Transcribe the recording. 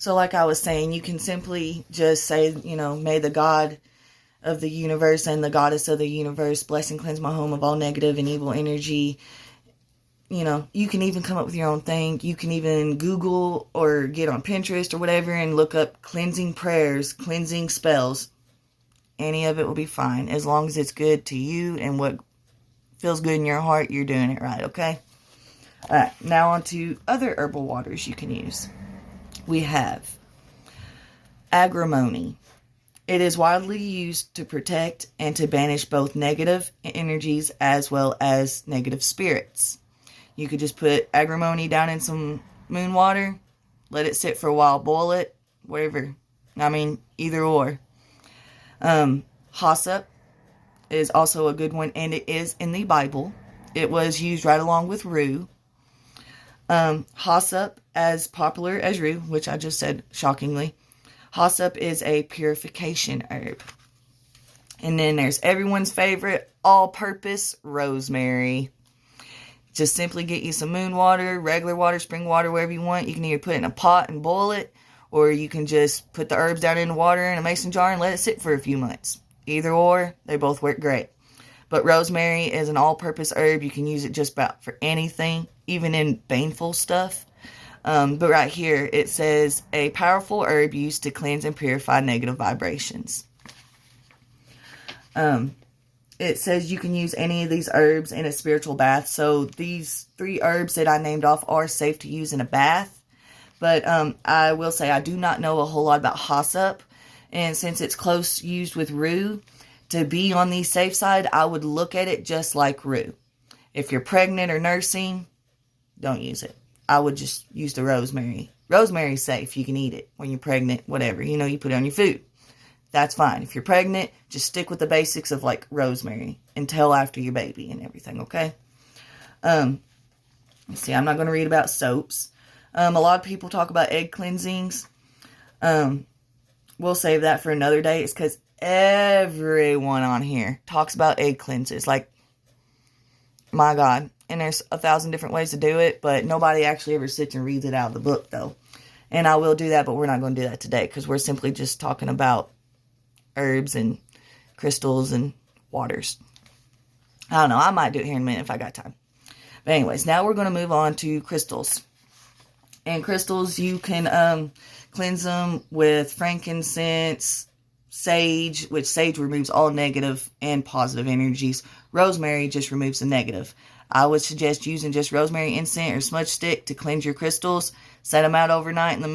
So like I was saying, you can simply just say, may the God of the universe and the goddess of the universe bless and cleanse my home of all negative and evil energy. You can even come up with your own thing. You can even Google or get on Pinterest or whatever and look up cleansing prayers, cleansing spells. Any of it will be fine. As long as it's good to you and what feels good in your heart, you're doing it right, okay? Alright, now on to other herbal waters you can use. We have agrimony. It is widely used to protect and to banish both negative energies as well as negative spirits. You could just put agrimony down in some moon water, let it sit for a while, boil it, whatever. Either or. Hyssop is also a good one, and it is in the Bible. It was used right along with rue. Hyssop, as popular as rue, which I just said shockingly. Hyssop is a purification herb. And then there's everyone's favorite all-purpose rosemary. Just simply get you some moon water, regular water, spring water, whatever you want. You can either put it in a pot and boil it, or you can just put the herbs down in the water in a mason jar and let it sit for a few months. Either or, they both work great. But rosemary is an all-purpose herb. You can use it just about for anything, even in baneful stuff. But right here, it says, a powerful herb used to cleanse and purify negative vibrations. It says you can use any of these herbs in a spiritual bath. So these 3 herbs that I named off are safe to use in a bath. But I will say I do not know a whole lot about hyssop. And since it's close used with rue, to be on the safe side, I would look at it just like rue. If you're pregnant or nursing, don't use it. I would just use the rosemary. Rosemary's safe. You can eat it when you're pregnant, whatever. You put it on your food. That's fine. If you're pregnant, just stick with the basics of like rosemary until after your baby and everything, okay? Let's see, I'm not going to read about soaps. A lot of people talk about egg cleansings. We'll save that for another day. It's because everyone on here talks about egg cleanses. Like, my God. And there's 1,000 different ways to do it, but nobody actually ever sits and reads it out of the book, though. And I will do that, but we're not going to do that today, because we're simply just talking about herbs and crystals and waters. I don't know. I might do it here in a minute if I got time. But anyways, now we're going to move on to crystals. And crystals, you can cleanse them with frankincense, sage, which sage removes all negative and positive energies. Rosemary just removes the negative. I would suggest using just rosemary incense or smudge stick to cleanse your crystals. Set them out overnight in the